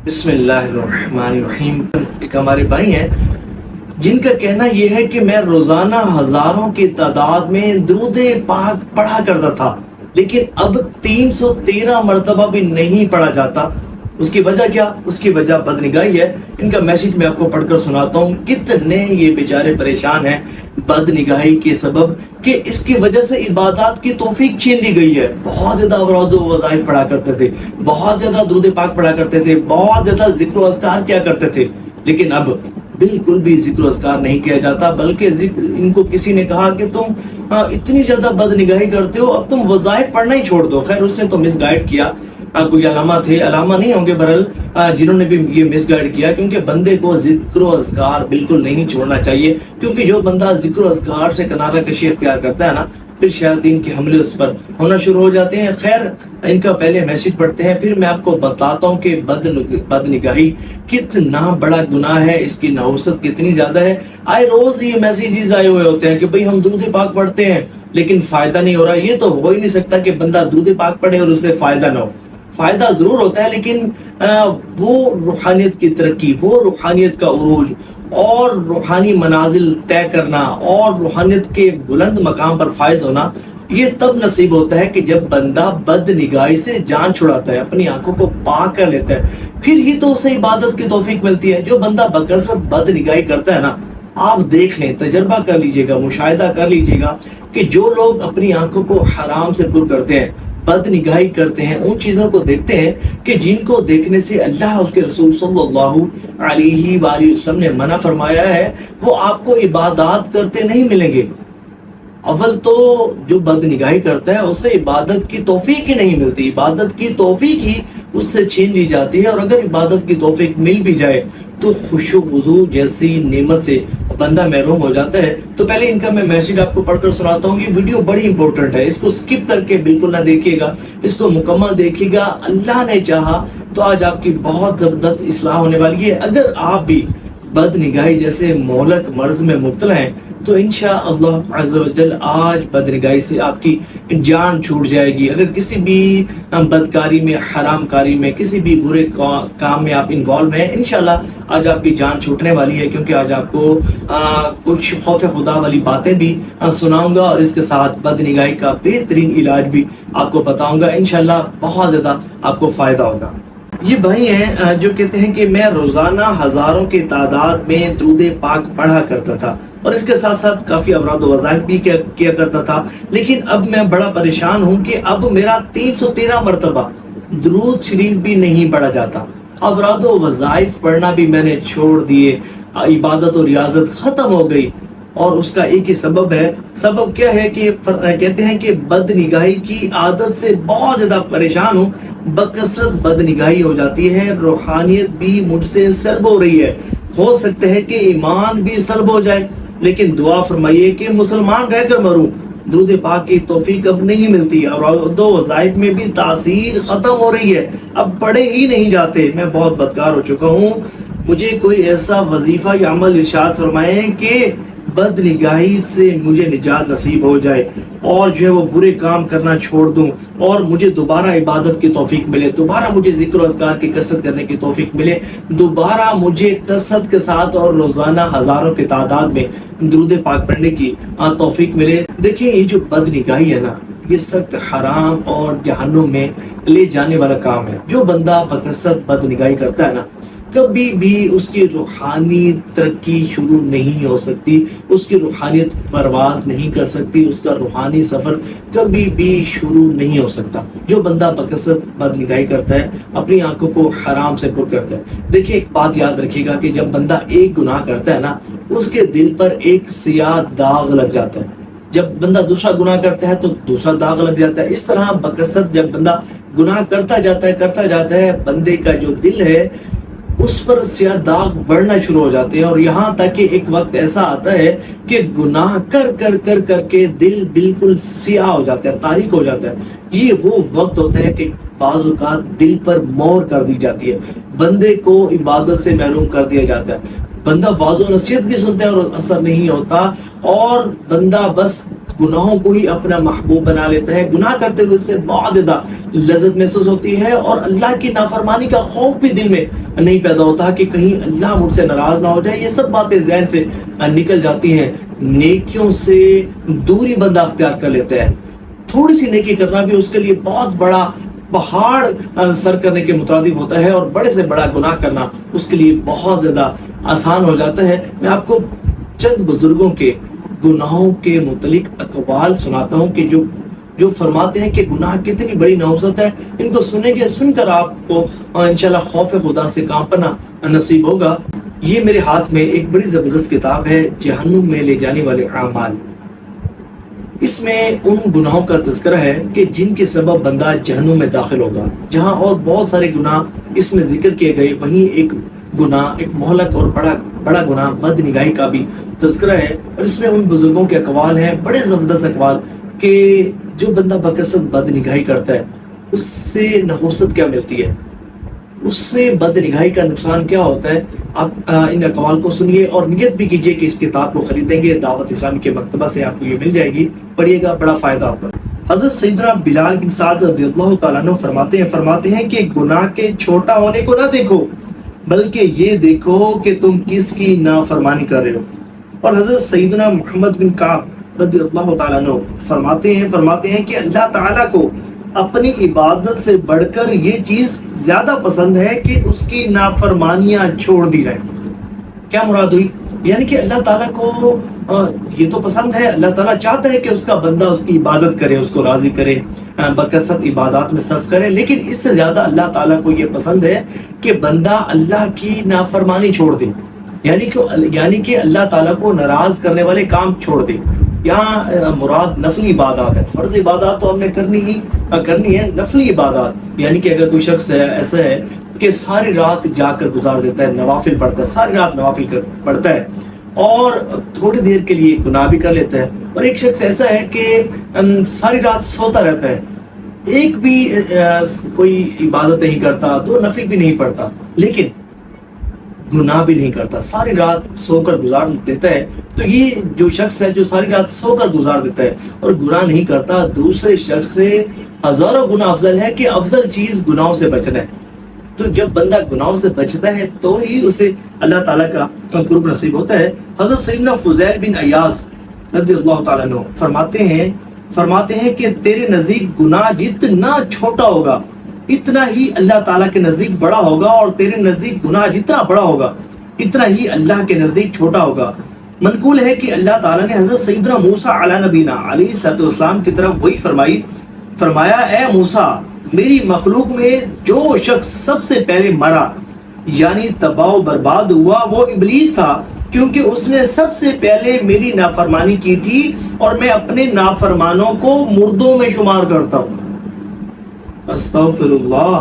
بسم اللہ الرحمن الرحیم۔ ایک ہمارے بھائی ہیں جن کا کہنا یہ ہے کہ میں روزانہ ہزاروں کی تعداد میں درود پاک پڑھا کرتا تھا، لیکن اب 313 مرتبہ بھی نہیں پڑھا جاتا۔ اس کی وجہ کیا؟ اس کی وجہ بدنگاہی ہے۔ ان کا میسج میں آپ کو پڑھ کر سناتا ہوں۔ کتنے یہ بیچارے پریشان ہیں بدنگاہی کے سبب کہ اس کی وجہ سے عبادات کی توفیق چھین لی گئی ہے۔ بہت زیادہ اوراد و وظائف پڑھا کرتے تھے، بہت زیادہ درود پاک پڑھا کرتے تھے، بہت زیادہ ذکر و اذکار کیا کرتے تھے، لیکن اب بالکل بھی ذکر و اذکار نہیں کیا جاتا، بلکہ ان کو کسی نے کہا کہ تم اتنی زیادہ بدنگاہی کرتے ہو، اب تم وظائف پڑھنا ہی چھوڑ دو۔ خیر اس نے تو مس گائیڈ کیا، کوئی علامہ تھے، علامہ نہیں ہوں گے بہرحال، جنہوں نے بھی یہ مس گائیڈ کیا، کیونکہ بندے کو ذکر و اذکار بالکل نہیں چھوڑنا چاہیے، کیونکہ جو بندہ ذکر و اذکار سے کنارہ کشی اختیار کرتا ہے نا، پھر شیاطین کے حملے اس پر ہونا شروع ہو جاتے ہیں۔ خیر ان کا پہلے میسج پڑھتے ہیں، پھر میں آپ کو بتاتا ہوں کہ بدنگاہی کتنا بڑا گناہ ہے، اس کی نحوست کتنی زیادہ ہے۔ آئے روز یہ میسیجز آئے ہوئے ہوتے ہیں کہ بھئی ہم درود پاک پڑھتے ہیں لیکن فائدہ نہیں ہو رہا۔ یہ تو ہو ہی نہیں سکتا کہ بندہ درود پاک پڑھے اور اس سے فائدہ نہ ہو۔ فائدہ ضرور ہوتا ہے، لیکن وہ روحانیت کی ترقی، وہ روحانیت کا عروج اور روحانی منازل طے کرنا اور روحانیت کے بلند مقام پر فائز ہونا، یہ تب نصیب ہوتا ہے کہ جب بندہ بد نگاہی سے جان چھڑاتا ہے، اپنی آنکھوں کو پاک کر لیتا ہے، پھر ہی تو اسے عبادت کی توفیق ملتی ہے۔ جو بندہ بکثرت بد نگاہی کرتا ہے نا، آپ دیکھ لیں، تجربہ کر لیجئے گا، مشاہدہ کر لیجئے گا کہ جو لوگ اپنی آنکھوں کو حرام سے پر کرتے ہیں، بد نگاہی کرتے ہیں، ان چیزوں کو دیکھتے ہیں کہ جن کو دیکھنے سے اللہ اس کے رسول صلی اللہ علیہ وآلہ وسلم نے منع فرمایا ہے، وہ آپ کو عبادات کرتے نہیں ملیں گے۔ اول تو جو بد نگاہی کرتا ہے اسے عبادت کی توفیق ہی نہیں ملتی، عبادت کی توفیق ہی اس سے چھین لی جاتی ہے، اور اگر عبادت کی توفیق مل بھی جائے تو خشوع و خضوع جیسی نعمت سے بندہ محروم ہو جاتا ہے۔ تو پہلے ان کا میں میسج آپ کو پڑھ کر سناتا ہوں۔ یہ ویڈیو بڑی امپورٹنٹ ہے، اس کو سکپ کر کے بالکل نہ دیکھیے گا، اس کو مکمل دیکھیے گا۔ اللہ نے چاہا تو آج آپ کی بہت زبردست اصلاح ہونے والی ہے۔ اگر آپ بھی بد نگاہی جیسے مہلک مرض میں مبتلا ہیں تو انشاءاللہ عز و جل آج بد نگاہی سے آپ کی جان چھوٹ جائے گی۔ اگر کسی بھی بدکاری میں، حرام کاری میں، کسی بھی برے کام میں آپ انوالو ہیں، انشاءاللہ آج آپ کی جان چھوٹنے والی ہے، کیونکہ آج آپ کو کچھ خوف خدا والی باتیں بھی سناؤں گا، اور اس کے ساتھ بد نگاہی کا بہترین علاج بھی آپ کو بتاؤں گا۔ انشاءاللہ بہت زیادہ آپ کو فائدہ ہوگا۔ یہ بھائی ہیں جو کہتے ہیں کہ میں روزانہ ہزاروں کی تعداد میں درود پاک پڑھا کرتا تھا، اور اس کے ساتھ ساتھ کافی اوراد و وظائف بھی کیا کرتا تھا، لیکن اب میں بڑا پریشان ہوں کہ اب میرا 313 مرتبہ درود شریف بھی نہیں پڑھا جاتا۔ اوراد و وظائف پڑھنا بھی میں نے چھوڑ دیے، عبادت و ریاضت ختم ہو گئی، اور اس کا ایک ہی سبب ہے۔ سبب کیا ہے کہ کہتے ہیں کہ بد نگاہی کی عادت سے بہت زیادہ پریشان ہوں، بکثرت بد نگاہی ہو جاتی ہے، روحانیت بھی مجھ سے سلب ہو رہی ہے، ہو سکتا ہے کہ ایمان بھی سلب ہو جائے، لیکن دعا فرمائیے کہ مسلمان رہ کر مروں۔ درود پاک کی توفیق اب نہیں ملتی، اور دو وظائف میں بھی تاثیر ختم ہو رہی ہے، اب پڑھے ہی نہیں جاتے۔ میں بہت بدکار ہو چکا ہوں، مجھے کوئی ایسا وظیفہ یا عمل ارشاد فرمائیں کہ بد نگاہی سے مجھے نجات نصیب ہو جائے، اور جو ہے وہ برے کام کرنا چھوڑ دوں، اور مجھے دوبارہ عبادت کی توفیق ملے، دوبارہ مجھے ذکر و اذکار کی کثرت کرنے کی توفیق ملے، دوبارہ مجھے کثرت کے ساتھ اور روزانہ ہزاروں کی تعداد میں درود پاک پڑھنے کی توفیق ملے۔ دیکھیں یہ جو بد نگاہی ہے نا، یہ سخت حرام اور جہنم میں لے جانے والا کام ہے۔ جو بندہ بکثرت بد نگاہی کرتا ہے نا، کبھی بھی اس کی روحانی ترقی شروع نہیں ہو سکتی، اس کی روحانیت پرواز نہیں کر سکتی، اس کا روحانی سفر کبھی بھی شروع نہیں ہو سکتا۔ جو بندہ بکثرت بد نگاہی کرتا ہے، اپنی آنکھوں کو حرام سے پر کرتا ہے، دیکھیں ایک بات یاد رکھیے گا کہ جب بندہ ایک گناہ کرتا ہے نا، اس کے دل پر ایک سیاہ داغ لگ جاتا ہے۔ جب بندہ دوسرا گناہ کرتا ہے تو دوسرا داغ لگ جاتا ہے۔ اس طرح بکثرت جب بندہ گناہ کرتا جاتا ہے، بندے کا جو دل ہے اس پر سیاہ داغ بڑھنا شروع ہو جاتے ہیں، اور یہاں تک کہ ایک وقت ایسا آتا ہے کہ گناہ کر کے دل بالکل سیاہ ہو جاتا ہے، تاریک ہو جاتا ہے۔ یہ وہ وقت ہوتا ہے کہ بعض اوقات دل پر مہر کر دی جاتی ہے، بندے کو عبادت سے محروم کر دیا جاتا ہے، بندہ واعظ و نصیحت بھی سنتا ہے اور اثر نہیں ہوتا، اور بندہ بس گناہوں کو ہی اپنا محبوب بنا لیتا ہے. گناہ کرتے ہوئے اسے بہت زیادہ لذت محسوس ہوتی ہے اور اللہ کی نافرمانی کا خوف بھی دل میں نہیں پیدا ہوتا کہ کہیں اللہ مجھ سے ناراض نہ ہو جائے. یہ سب باتیں ذہن سے نکل جاتی ہیں. نیکیوں سے دوری بندہ اختیار کر لیتا ہے. تھوڑی سی نیکی کرنا بھی اس کے لیے بہت بڑا پہاڑ سر کرنے کے مترادف ہوتا ہے اور بڑے سے بڑا گناہ کرنا اس کے لیے بہت زیادہ آسان ہو جاتا ہے. میں آپ کو چند بزرگوں کے گناہوں کے متعلق اقوال سناتا ہوں کہ جو فرماتے ہیں کہ گناہ کتنی بڑی نحوست ہے. ان کو سنیں گے, سن کر آپ کو انشاءاللہ خوف خدا سے کانپنا نصیب ہوگا. یہ میرے ہاتھ میں ایک بڑی زبردست کتاب ہے, جہنم میں لے جانے والے اعمال. اس میں ان گناہوں کا تذکرہ ہے کہ جن کے سبب بندہ جہنم میں داخل ہوگا. جہاں اور بہت سارے گناہ اس میں ذکر کیے گئے, وہیں ایک گناہ, ایک مہلک اور بڑا گناہ بد نگاہی کا بھی تذکرہ ہے. اور اس میں ان بزرگوں کے اقوال ہیں, بڑے زبردست اقوال, کہ جو بندہ بکثرت بد نگاہی کرتا ہے اس سے نحوست کیا ملتی ہے, اس سے بد نگاہی کا نقصان کیا ہوتا ہے. آپ ان اقوال کو سنیے اور نیت بھی کیجئے کہ اس کتاب کو خریدیں گے. دعوت اسلامی کے مکتبہ سے آپ کو یہ مل جائے گی, پڑھیے گا, بڑا فائدہ ہوگا. حضرت سیدنا بلال بن سعد رضی اللہ تعالیٰ عنہ فرماتے ہیں کہ گناہ کے چھوٹا ہونے کو نہ دیکھو, بلکہ یہ دیکھو کہ تم کس کی نافرمانی کر رہے ہو. اور حضرت سیدنا محمد بن کعب رضی اللہ تعالیٰ عنہ فرماتے ہیں کہ اللہ تعالیٰ کو اپنی عبادت سے بڑھ کر یہ چیز زیادہ پسند ہے کہ اس کی نافرمانیاں چھوڑ دی جائیں. کیا مراد ہوئی؟ یعنی کہ اللہ تعالیٰ کو یہ تو پسند ہے, اللہ تعالیٰ چاہتا ہے کہ اس کا بندہ اس کی عبادت کرے, اس کو راضی کرے, بکثرت عبادات میں صرف کرے. لیکن اس سے زیادہ اللہ تعالیٰ کو یہ پسند ہے کہ بندہ اللہ کی نافرمانی چھوڑ دے, یعنی کہ اللہ تعالیٰ کو ناراض کرنے والے کام چھوڑ دے. یہاں مراد نفلی عبادات ہے. فرض عبادات تو ہم نے کرنی ہے. نفلی عبادات یعنی کہ اگر کوئی شخص ایسا ہے کہ ساری رات جا کر گزار دیتا ہے, نوافل پڑھتا ہے, ساری رات نوافل پڑھتا ہے اور تھوڑی دیر کے لیے گناہ بھی کر لیتا ہے. اور ایک شخص ایسا ہے کہ ساری رات سوتا رہتا ہے, ایک بھی کوئی عبادت نہیں کرتا, 2 نفل بھی نہیں پڑھتا, لیکن گناہ بھی نہیں کرتا, ساری رات سو کر گزار دیتا ہے. تو یہ جو شخص ہے جو ساری رات سو کر گزار دیتا ہے اور گناہ نہیں کرتا, دوسرے شخص سے ہزاروں گنا افضل ہے کہ افضل چیز گناہوں سے بچنا ہے. تو جب بندہ گناہوں سے بچتا ہے تو ہی اسے اللہ تعالیٰ کا قرب نصیب ہوتا ہے. حضرت سیدنا فضیل بن عیاض رضی اللہ تعالیٰ عنہ فرماتے ہیں کہ تیرے نزدیک گناہ جتنا چھوٹا ہوگا اتنا ہی اللہ تعالیٰ کے نزدیک بڑا ہوگا, اور تیرے نزدیک گناہ جتنا بڑا ہوگا اتنا ہی اللہ کے نزدیک چھوٹا ہوگا. منقول ہے کہ اللہ تعالیٰ نے حضرت سیدنا موسیٰ علیہ نبینا علیہ السلام کی طرف وہی فرمایا, اے موسیٰ, میری مخلوق میں جو شخص سب سے پہلے مرا یعنی تباہ و برباد ہوا وہ ابلیس تھا, کیونکہ اس نے سب سے پہلے میری نافرمانی کی تھی اور میں اپنے نافرمانوں کو مردوں میں شمار کرتا ہوں. استغفر اللہ.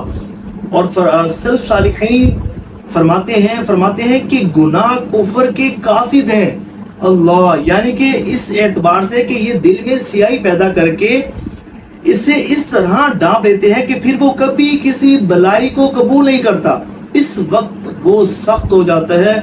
اور سلف صالحین فرماتے ہیں کہ گناہ کفر کے قاصد ہیں. اللہ, یعنی کہ اس اعتبار سے کہ یہ دل میں سیاہی پیدا کر کے اسے اس طرح ڈانپ لیتے ہیں کہ پھر وہ کبھی کسی بلائی کو قبول نہیں کرتا. اس وقت وہ سخت ہو جاتا ہے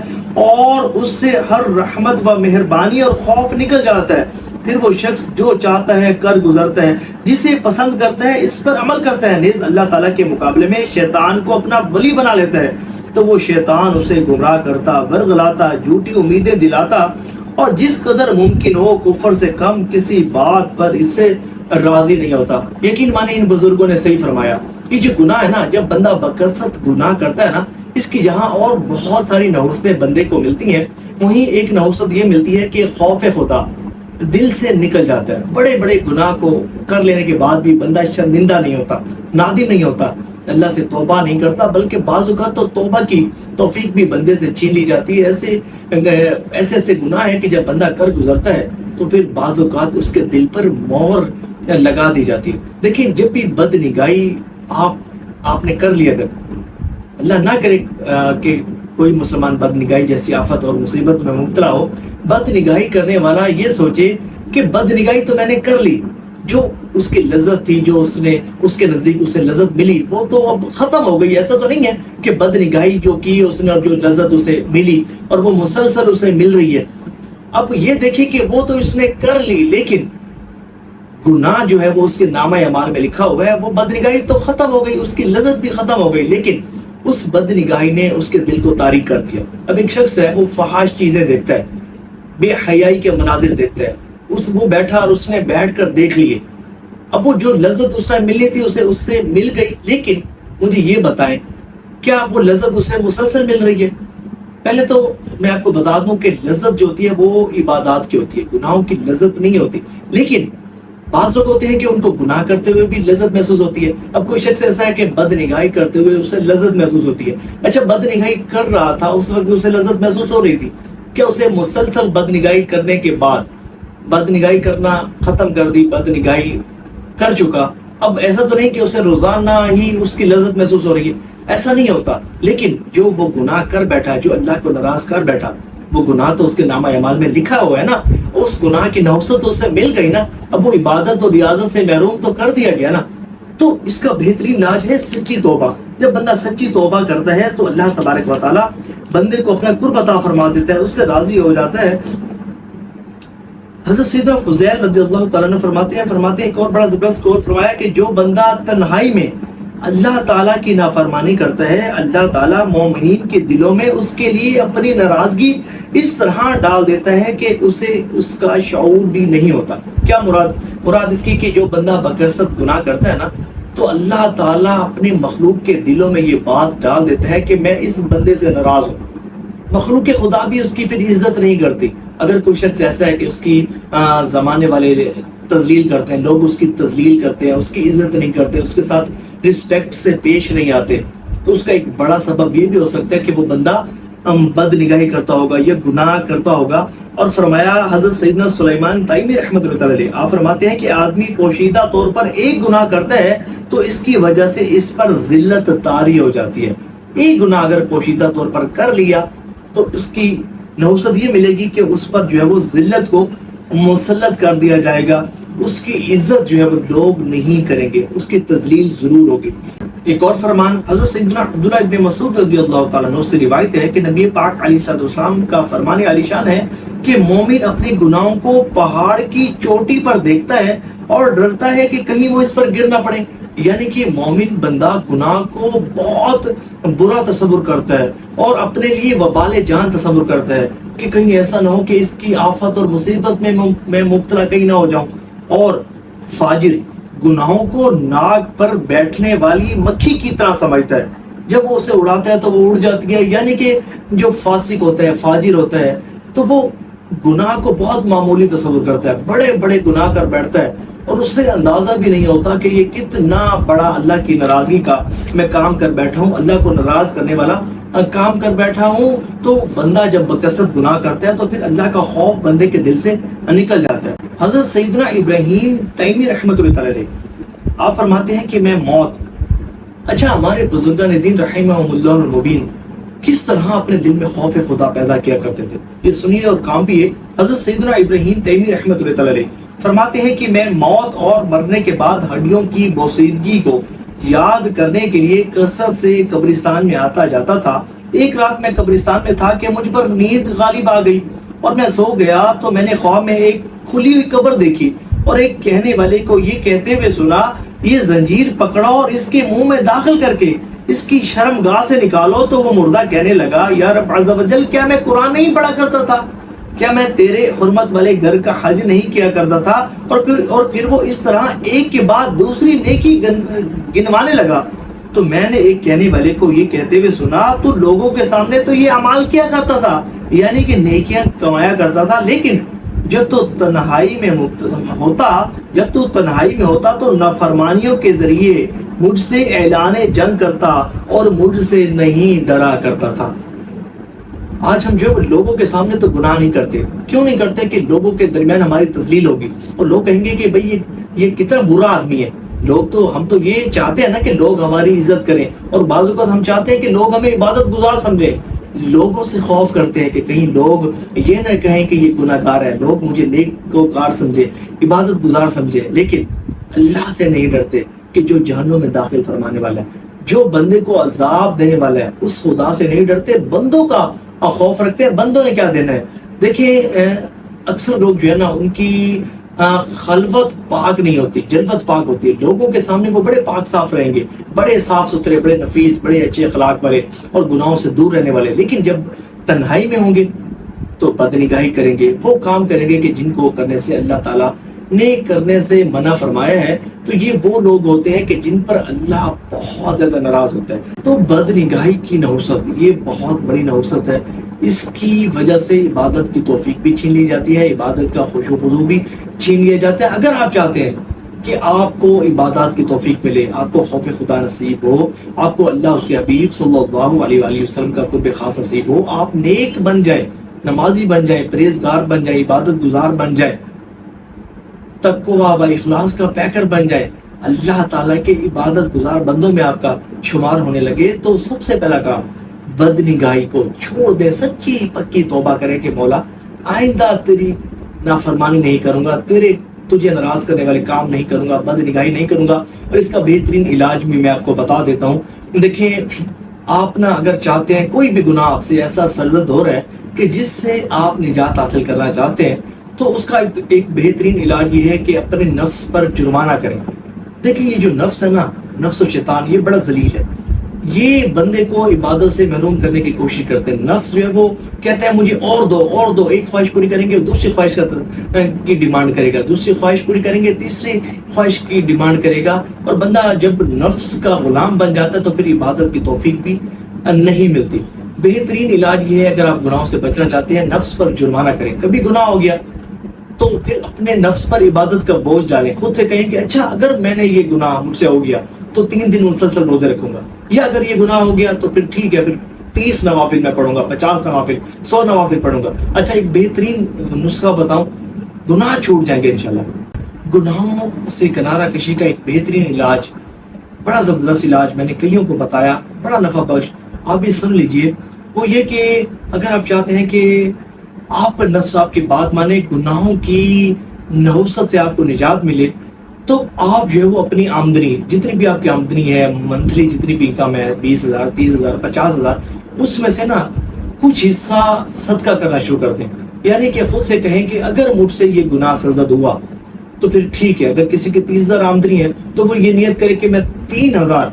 اور اس سے ہر رحمت و مہربانی اور خوف نکل جاتا ہے. پھر وہ شخص جو چاہتا ہے کر گزرتا ہے, جسے پسند کرتا ہے اس پر عمل کرتا ہے. نیز اللہ تعالیٰ کے مقابلے میں شیطان کو اپنا ولی بنا لیتا ہے, تو وہ شیطان اسے گمراہ کرتا, ورغلاتا, جھوٹی امیدیں دلاتا, اور جس قدر ممکن ہو کفر سے کم کسی بات پر اس سے راضی نہیں ہوتا. یقین مانے ان بزرگوں نے صحیح فرمایا. یہ جو گناہ ہے نا, جب بندہ بکثرت گناہ کرتا ہے نا, اس کی جہاں اور بہت ساری نحوستیں بندے کو ملتی ہیں, وہیں ایک نحوست یہ ملتی ہے کہ خوف خدا دل سے نکل جاتا ہے. بڑے بڑے گناہ کو کر لینے کے بعد بھی بندہ شرمندہ نہیں ہوتا, نادم نہیں ہوتا, اللہ سے توبہ نہیں کرتا, بلکہ بعض اوقات تو توبہ کی توفیق بھی بندے سے چھین لی جاتی ہے. ایسے گناہ ہے کہ جب بندہ کر گزرتا ہے تو پھر بعض اوقات اس کے دل پر مہر لگا دی جاتی ہے. دیکھیں, جب بھی بد نگاہی آپ نے کر لی, اگر اللہ نہ کرے کہ کوئی مسلمان بد نگاہی جیسی آفت اور مصیبت میں مبتلا ہو, بد نگاہی کرنے والا یہ سوچے کہ بد نگاہی تو میں نے کر لی, جو اس کی لذت تھی, جو اس کے نزدیک اسے لذت ملی, وہ تو اب ختم ہو گئی. ایسا تو نہیں ہے کہ بد نگاہی جو کی اس نے اور جو لذت اسے ملی اور وہ مسلسل اسے مل رہی ہے. اب یہ دیکھیں کہ وہ تو اس نے کر لی, لیکن گناہ جو ہے وہ اس کے نامہ اعمال میں لکھا ہوا ہے، وہ بدنگاہی تو ختم ہو گئی، اس کی لذت بھی ختم ہو گئی، لیکن اس بدنگاہی نے اس کے دل کو تاریک کر دیا۔ اب ایک شخص ہے وہ فحش چیزیں دیکھتا ہے، بے حیائی کے مناظر دیکھتا ہے، وہ بیٹھا اور اس نے بیٹھ کر دیکھ لیے، اب وہ جو لذت اس ٹائم ملنی تھی اسے اس سے مل گئی، لیکن مجھے یہ بتائیں کیا وہ لذت اسے مسلسل مل رہی ہے؟ پہلے تو میں آپ کو بتا دوں کہ لذت جو ہوتی ہے وہ عبادات کی ہوتی ہے، گناہوں کی لذت نہیں ہوتی، لیکن بعض لوگ ہوتے ہیں کہ ان کو گناہ کرتے ہوئے بھی لذت محسوس ہوتی ہے۔ اب کوئی شخص ایسا ہے کہ بد نگاہی کرتے ہوئے اسے لذت محسوس ہوتی ہے، اچھا بد نگاہی کر رہا تھا اس وقت اسے لذت محسوس ہو رہی تھی، کیا اسے مسلسل بد نگاہی کرنے کے بعد بد نگاہی کرنا ختم کر دی، بد نگاہی کر چکا، اب ایسا تو نہیں کہ اسے روزانہ ہی اس کی لذت محسوس ہو رہی ہے، ایسا نہیں ہوتا، لیکن جو وہ گناہ کر بیٹھا، جو اللہ کو ناراض کر بیٹھا، وہ گناہ تو اس کے نامہ اعمال میں لکھا ہوا ہے نا، اس گناہ کی نحوست تو اسے مل گئی نا، اب وہ عبادت اور ریاضت سے محروم تو کر دیا گیا نا۔ تو اس کا بہترین علاج ہے سچی توبہ۔ جب بندہ سچی توبہ کرتا ہے تو اللہ تبارک و تعالیٰ بندے کو اپنا قرب عطا فرما دیتا ہے، اس سے راضی ہو جاتا ہے۔ حضرت سیدنا فضیل رضی اللہ تعالیٰ عنہ فرماتے ہیں ایک اور بڑا زبردست قول فرمایا کہ جو بندہ تنہائی میں اللہ تعالیٰ کی نافرمانی کرتا ہے، اللہ تعالیٰ مومنین کے دلوں میں اس کے لیے اپنی ناراضگی اس طرح ڈال دیتا ہے کہ اسے اس کا شعور بھی نہیں ہوتا۔ کیا مراد اس کی کہ جو بندہ بکثرت گناہ کرتا ہے نا، تو اللہ تعالیٰ اپنی مخلوق کے دلوں میں یہ بات ڈال دیتا ہے کہ میں اس بندے سے ناراض ہوں۔ مخلوق خدا بھی اس کی پھر عزت نہیں کرتی۔ اگر کوئی شخص ایسا ہے کہ اس کی زمانے والے تذلیل کرتے ہیں، لوگ اس کی تذلیل کرتے ہیں، اس کی عزت نہیں کرتے، اس کے ساتھ رسپیکٹ سے پیش نہیں آتے، تو اس کا ایک بڑا سبب یہ بھی ہو سکتا ہے کہ وہ بندہ بد نگاہی کرتا ہوگا یا گناہ کرتا ہوگا۔ اور فرمایا حضرت سیدنا سلیمان تیمی رحمۃ اللہ علیہ، آپ فرماتے ہیں کہ آدمی پوشیدہ طور پر ایک گناہ کرتا ہے تو اس کی وجہ سے اس پر ذلت طاری ہو جاتی ہے۔ ایک گناہ اگر پوشیدہ طور پر کر لیا تو اس کی نحوست یہ ملے گی کہ اس پر جو ہے وہ ذلت کو مسلط کر دیا جائے گا، اس کی عزت جو ہے وہ لوگ نہیں کریں گے، اس کی تذلیل ضرور ہوگی۔ ایک اور فرمان حضرت سیدنا عبداللہ ابن مسعود رضی اللہ تعالیٰ عنہ سے روایت ہے کہ نبی پاک علیہ السلام کا فرمان عالی شان ہے کہ مومن اپنے گناہوں کو پہاڑ کی چوٹی پر دیکھتا ہے اور ڈرتا ہے کہ کہیں وہ اس پر گر نہ پڑے۔ یعنی کہ مومن بندہ گناہ کو بہت برا تصور کرتا ہے اور اپنے لیے وبال جان تصور کرتا ہے کہ کہیں ایسا نہ ہو کہ اس کی آفت اور مصیبت میں مبتلا کہیں نہ ہو جاؤں۔ اور فاجر گناہوں کو ناک پر بیٹھنے والی مکھی کی طرح سمجھتا ہے، جب وہ اسے اڑاتا ہے تو وہ اڑ جاتی ہے۔ یعنی کہ جو فاسق ہوتا ہے، فاجر ہوتا ہے، تو وہ گناہ کو بہت معمولی تصور کرتا ہے، بڑے بڑے گناہ کر بیٹھتا ہے اور اس سے اندازہ بھی نہیں ہوتا کہ یہ کتنا بڑا اللہ کی ناراضگی کا میں کام کر بیٹھا ہوں، اللہ کو ناراض کرنے والا کام کر بیٹھا ہوں۔ تو بندہ جب بکثرت گناہ کرتا ہے تو پھر اللہ کا خوف بندے کے دل سے نکل جاتا ہے۔ حضرت سیدنا ابراہیم تیمی رحمۃ اللہ علیہ آپ فرماتے ہیں کہ میں موت، اچھا ہمارے بزرگان دین رحمہم اللہ المبین کس طرح اپنے دل میں خوف خدا پیدا کیا کرتے تھے، یہ سنیے اور کام بھی ہے۔ حضرت سیدنا ابراہیم تیمی رحمۃ اللہ علیہ فرماتے ہیں کہ میں موت اور مرنے کے بعد ہڈیوں کی بوسیدگی کو یاد کرنے کے لیے کثرت سے قبرستان میں آتا جاتا تھا۔ ایک رات میں قبرستان میں تھا کہ مجھ پر نیند غالب آ گئی اور میں سو گیا تو میں نے خواب میں ایک کھلی ہوئی قبر دیکھی اور ایک کہنے والے کو یہ کہتے ہوئے سنا، یہ زنجیر پکڑو اور اس کے منہ میں داخل کر کے اس کی شرم گاہ سے نکالو۔ تو وہ مردہ کہنے لگا، یا رب عز و جل، کیا میں قرآن نہیں پڑھا کرتا تھا؟ کیا میں تیرے حرمت والے گھر کا حج نہیں کیا کرتا تھا؟ اور پھر وہ اس طرح ایک کے بعد دوسری نیکی گنوانے لگا۔ تو میں نے ایک کہنے والے کو یہ کہتے ہوئے سنا، تو لوگوں کے سامنے تو یہ اعمال کیا کرتا تھا، یعنی کہ نیکیاں کمایا کرتا تھا، لیکن جب تو تنہائی میں ہوتا تو نافرمانیوں کے ذریعے مجھ سے اعلان جنگ کرتا اور مجھ سے نہیں ڈرا کرتا تھا۔ آج ہم جو لوگوں کے سامنے تو گناہ نہیں کرتے، کیوں نہیں کرتے؟ کہ لوگوں کے درمیان ہماری تذلیل ہوگی اور لوگ کہیں گے کہ بھئی یہ کتنا برا آدمی ہے۔ ہم تو یہ چاہتے ہیں نا کہ لوگ ہماری عزت کریں، اور بعض اوقات ہم چاہتے ہیں کہ لوگ ہمیں عبادت گزار سمجھیں، لوگوں سے خوف کرتے ہیں کہ کہیں لوگ یہ نہ کہیں کہ یہ گناہ گار ہے، لوگ مجھے نیکوکار سمجھے، عبادت گزار سمجھے، لیکن اللہ سے نہیں ڈرتے کہ جو جہنم میں داخل فرمانے والا ہے، جو بندے کو عذاب دینے والا ہے، اس خدا سے نہیں ڈرتے، بندوں کا خوف رکھتے ہیں۔ بندوں نے کیا دینا ہے؟ دیکھیں اکثر لوگ جو ہے نا ان کی خلوت پاک نہیں ہوتی، جلوت پاک ہوتی ہے. لوگوں کے سامنے وہ بڑے پاک صاف رہیں گے، بڑے صاف ستھرے، بڑے نفیس، بڑے اچھے اخلاق والے اور گناہوں سے دور رہنے والے. لیکن جب تنہائی میں ہوں گے تو بدنگاہی کریں گے، وہ کام کریں گے کہ جن کو کرنے سے اللہ تعالیٰ نے کرنے سے منع فرمایا ہے. تو یہ وہ لوگ ہوتے ہیں کہ جن پر اللہ بہت زیادہ ناراض ہوتا ہے. تو بدنگاہی کی نحوست یہ بہت بڑی نحوست ہے. اس کی وجہ سے عبادت کی توفیق بھی چھین لی جاتی ہے، عبادت کا خشوع و خضوع بھی چھین لیا جاتا ہے. اگر آپ چاہتے ہیں کہ آپ کو عبادات کی توفیق ملے، آپ کو خوف خدا نصیب ہو، آپ کو اللہ اس کے حبیب صلی اللہ علیہ وآلہ وسلم کا قرب خاص نصیب ہو، آپ نیک بن جائیں، نمازی بن جائیں، پرہیزگار بن جائیں، عبادت گزار بن جائیں، تقوی و اخلاص کا پیکر بن جائے، اللہ تعالیٰ کے عبادت گزار بندوں میں آپ کا شمار ہونے لگے، تو سب سے پہلا کام بدنگاہی کو چھوڑ دے، سچی پکی توبہ کرے کہ مولا آئندہ تیری نافرمانی نہیں کروں گا، تجھے ناراض کرنے والے کام نہیں کروں گا، بدنگاہی نہیں کروں گا. اور اس کا بہترین علاج بھی میں آپ کو بتا دیتا ہوں. دیکھیں، آپ نا اگر چاہتے ہیں کوئی بھی گناہ آپ سے ایسا سرزد ہو رہا ہے کہ جس سے آپ نجات حاصل کرنا چاہتے ہیں، تو اس کا ایک بہترین علاج یہ ہے کہ اپنے نفس پر جرمانہ کریں. دیکھیں، یہ جو نفس ہے نا، نفس و شیطان، یہ بڑا ذلیل ہے. یہ بندے کو عبادت سے محروم کرنے کی کوشش کرتے ہیں. نفس جو ہے وہ کہتا ہے مجھے اور دو، ایک خواہش پوری کریں گے دوسری خواہش کی ڈیمانڈ کرے گا، دوسری خواہش پوری کریں گے تیسری خواہش کی ڈیمانڈ کرے گا. اور بندہ جب نفس کا غلام بن جاتا ہے تو پھر عبادت کی توفیق بھی نہیں ملتی. بہترین علاج یہ ہے، اگر آپ گناہوں سے بچنا چاہتے ہیں، نفس پر جرمانہ کریں. کبھی گناہ ہو گیا تو پھر اپنے نفس پر عبادت کا بوجھ ڈالیں. خود سے کہیں کہ اچھا اگر میں نے یہ گناہ مجھ سے ہو گیا تو 3 دن مسلسل روزے رکھوں گا، یا اگر یہ گناہ ہو گیا تو پھر ٹھیک ہے، پھر 30 نوافل میں پڑھوں گا، 50 نوافل، 100 نوافل پڑھوں گا. اچھا، ایک بہترین نسخہ بتاؤں، گناہ چھوٹ جائیں گے انشاءاللہ. گناہوں سے کنارہ کشی کا ایک بہترین علاج، بڑا زبردست علاج میں نے کئیوں کو بتایا، بڑا نفع بخش، آپ بھی سن لیجئے. وہ یہ کہ اگر آپ چاہتے ہیں کہ آپ کا نفس آپ کی بات مانے، گناہوں کی نحوست سے آپ کو نجات ملے، تو آپ جو ہے وہ اپنی آمدنی، جتنی بھی آپ کی آمدنی ہے منتھلی، جتنی بھی انکم ہے، 20,000 30,000 50,000، اس میں سے نا کچھ حصہ صدقہ کرنا شروع کر دیں. یعنی کہ خود سے کہیں کہ اگر مجھ سے یہ گناہ سرزد ہوا تو پھر ٹھیک ہے. اگر کسی کی 30,000 آمدنی ہے تو وہ یہ نیت کرے کہ میں 3,000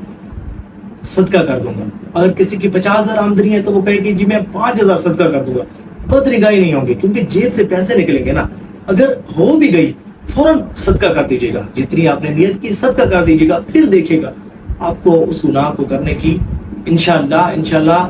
صدقہ کر دوں گا. اگر کسی کی 50,000 آمدنی ہے تو وہ کہے کہ جی میں 5,000 صدقہ کر دوں گا. بدنگاہی نہیں ہوں گے، کیونکہ جیب سے پیسے نکلیں گے نا. اگر ہو بھی گئی فوراً صدقہ کر دیجیے گا، جتنی آپ نے نیت کی صدقہ کر دیجیے گا. پھر دیکھیے گا آپ کو اس گناہ کو کرنے کی انشاءاللہ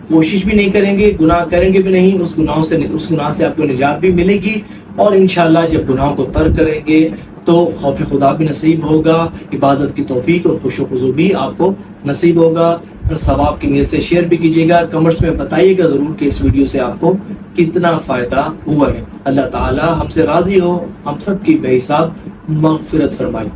کوشش بھی نہیں کریں گے، گناہ کریں گے بھی نہیں، اس گناہ سے آپ کو نجات بھی ملے گی. اور انشاءاللہ جب گناہوں کو ترک کریں گے تو خوف خدا بھی نصیب ہوگا، عبادت کی توفیق اور خوش و خضوع بھی آپ کو نصیب ہوگا. ثواب کی نیت سے شیئر بھی کیجیے گا، کمنٹس میں بتائیے گا ضرور کہ اس ویڈیو سے آپ کو کتنا فائدہ ہوا ہے. اللہ تعالی ہم سے راضی ہو، ہم سب کی بے حساب مغفرت فرمائے.